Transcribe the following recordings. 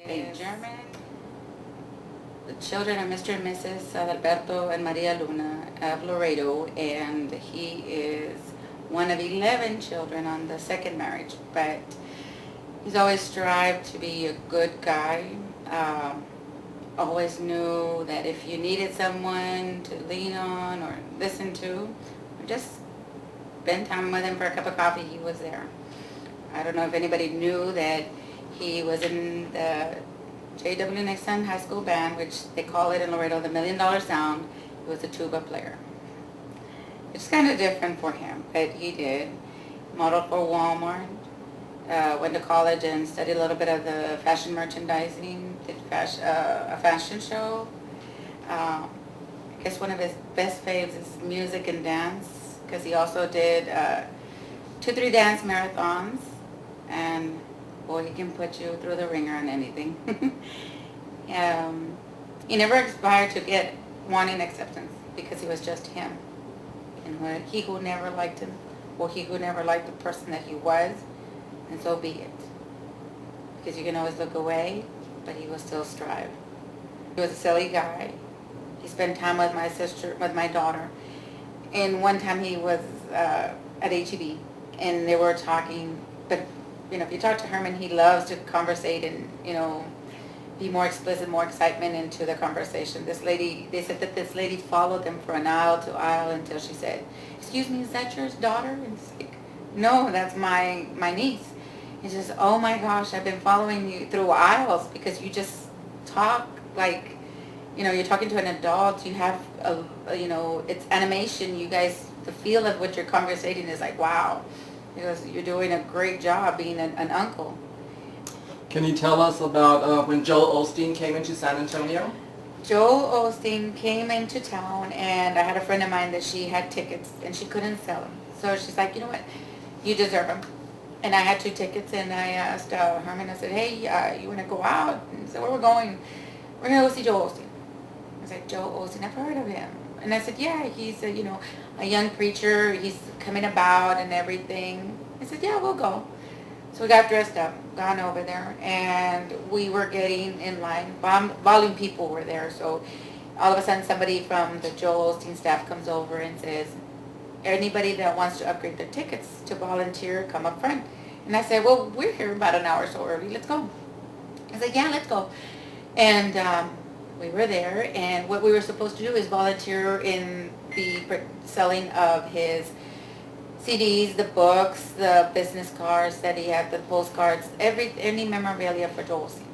A German. The children are Mr. and Mrs. Alberto and Maria Luna of Laredo, and he is one of 11 children on the second marriage, but he's always strived to be a good guy. Always knew that if you needed someone to lean on or listen to, or just spend time with him for a cup of coffee, he was there. I don't know if anybody knew that he was in the J.W. Nixon High School Band, which they call it in Laredo the $1 Million Sound. He was a tuba player. It's kind of different for him, but he did. Modeled for Walmart. Went to college and studied a little bit of the fashion merchandising. Did a fashion show. I guess one of his best faves is music and dance, because he also did 2-3 dance marathons, and boy, he can put you through the ringer on anything. He never aspired to get wanting acceptance, because he was just him. And he who never liked him, or he who never liked the person that he was, and so be it. Because you can always look away, but he will still strive. He was a silly guy. He spent time with my sister, with my daughter. And one time he was at AT&T, and they were talking, but if you talk to Herman, he loves to conversate and, be more explicit, more excitement into the conversation. This lady, they said that this lady followed them from aisle to aisle until she said, "Excuse me, is that your daughter?" And it's like, "No, that's my niece." He says, "Oh my gosh, I've been following you through aisles because you just talk like, you're talking to an adult. You have it's animation. You guys, the feel of what you're conversating is like, wow." He goes, "You're doing a great job being an uncle." Can you tell us about when Joel Osteen came into San Antonio? Joel Osteen came into town, and I had a friend of mine that she had tickets, and she couldn't sell them. So she's like, "You know what? You deserve them." And I had 2 tickets, and I asked Herman, I said, "Hey, you want to go out?" And he said, "Where we're going? We're going to go see Joel Osteen." I was like, "Joel Osteen, I've heard of him." And I said, "Yeah, he's a young preacher. He's coming about and everything." I said, "Yeah, we'll go." So we got dressed up, gone over there, and we were getting in line. Volume people were there, so all of a sudden somebody from the Joel Osteen staff comes over and says, "Anybody that wants to upgrade their tickets to volunteer, come up front." And I said, "Well, we're here about an hour or so early. Let's go." I said, "Yeah, let's go." And we were there, and what we were supposed to do is volunteer in the selling of his CDs, the books, the business cards that he had, the postcards, any memorabilia for Joel Osteen.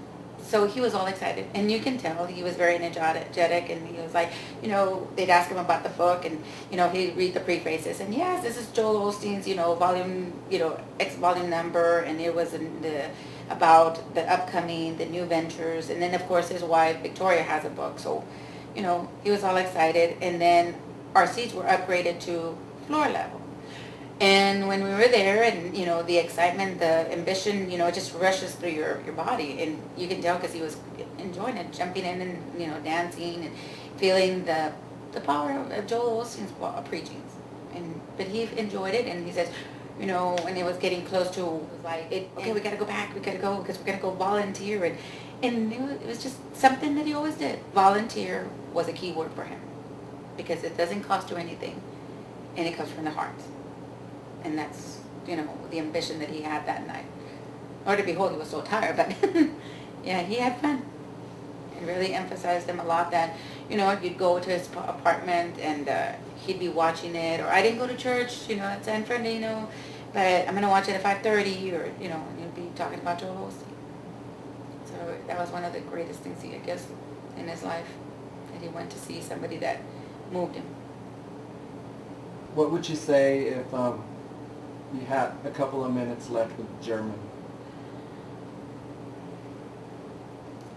So he was all excited, and you can tell he was very energetic, and he was like, they'd ask him about the book, and, he'd read the prefaces, and yes, this is Joel Osteen's, volume, X volume number, and it was about the upcoming, the new ventures, and then, of course, his wife, Victoria, has a book, so, he was all excited, and then our seats were upgraded to floor level. And when we were there, and the excitement, the ambition, it just rushes through your body, and you can tell because he was enjoying it, jumping in and dancing and feeling the power of Joel Osteen's preachings. But he enjoyed it, and he says, when it was getting close to, it was like, okay, we got to go back, we got to go because we're gonna go volunteer, and it was just something that he always did. Volunteer was a key word for him because it doesn't cost you anything, and it comes from the heart. And that's, the ambition that he had that night. Lord to behold, he was so tired, but yeah, he had fun. And really emphasized him a lot that, you'd go to his apartment and he'd be watching it, or I didn't go to church, at San Fernandino, but I'm going to watch it at 5:30, or, and he'd be talking about Joel Osteen. So that was one of the greatest things, I guess, in his life, that he went to see somebody that moved him. What would you say if you had a couple of minutes left with German?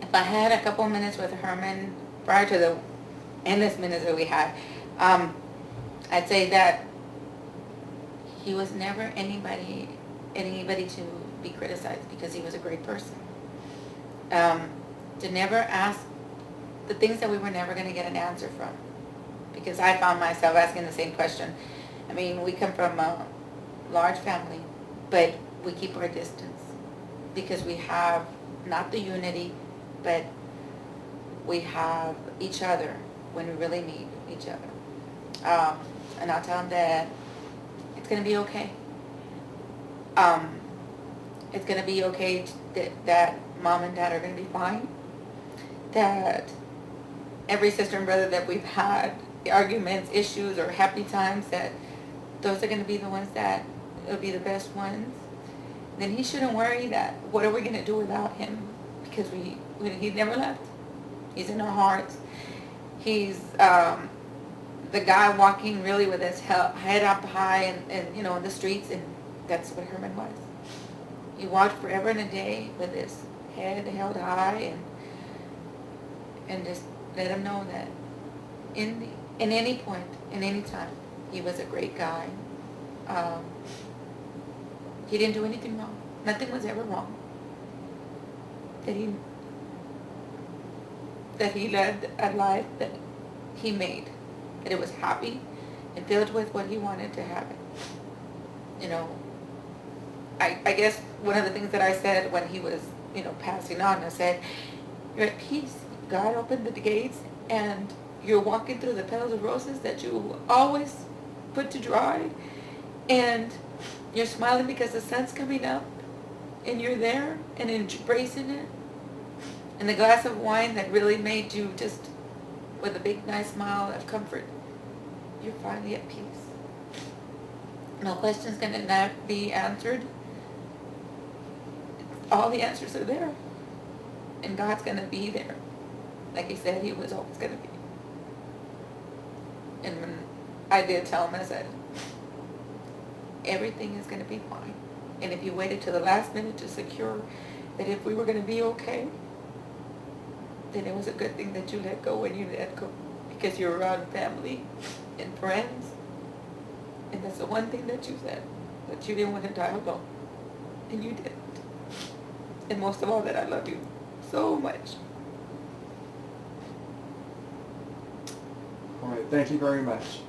If I had a couple of minutes with Herman prior to the endless minutes that we had, I'd say that he was never anybody to be criticized because he was a great person. To never ask the things that we were never going to get an answer from, because I found myself asking the same question. I mean, we come from a large family, but we keep our distance because we have not the unity, but we have each other when we really need each other. And I'll tell him that it's going to be okay. It's going to be okay that mom and dad are going to be fine. That every sister and brother that we've had, the arguments, issues, or happy times, that those are going to be the ones that will be the best ones. Then he shouldn't worry that what are we going to do without him, because he never left. He's in our hearts. He's the guy walking really with his head up high and in the streets, and that's what Herman was. He walked forever and a day with his head held high, and just let him know that in any point, in any time, he was a great guy. He didn't do anything wrong. Nothing was ever wrong. That he led a life that he made. That it was happy and filled with what he wanted to happen. I guess one of the things that I said when he was, passing on, I said, you're at peace. God opened the gates and you're walking through the petals of roses that you always put to dry, and you're smiling because the sun's coming up and you're there and embracing it. And the glass of wine that really made you just with a big nice smile of comfort, you're finally at peace. No question's going to not be answered. All the answers are there. And God's going to be there. Like he said, he was always going to be. And when I did tell him, I said, everything is going to be fine. And if you waited till the last minute to secure that if we were going to be okay, then it was a good thing that you let go when you let go, because you're around family and friends. And that's the one thing that you said, that you didn't want to die alone. And you didn't. And most of all, that I love you so much. All right, thank you very much.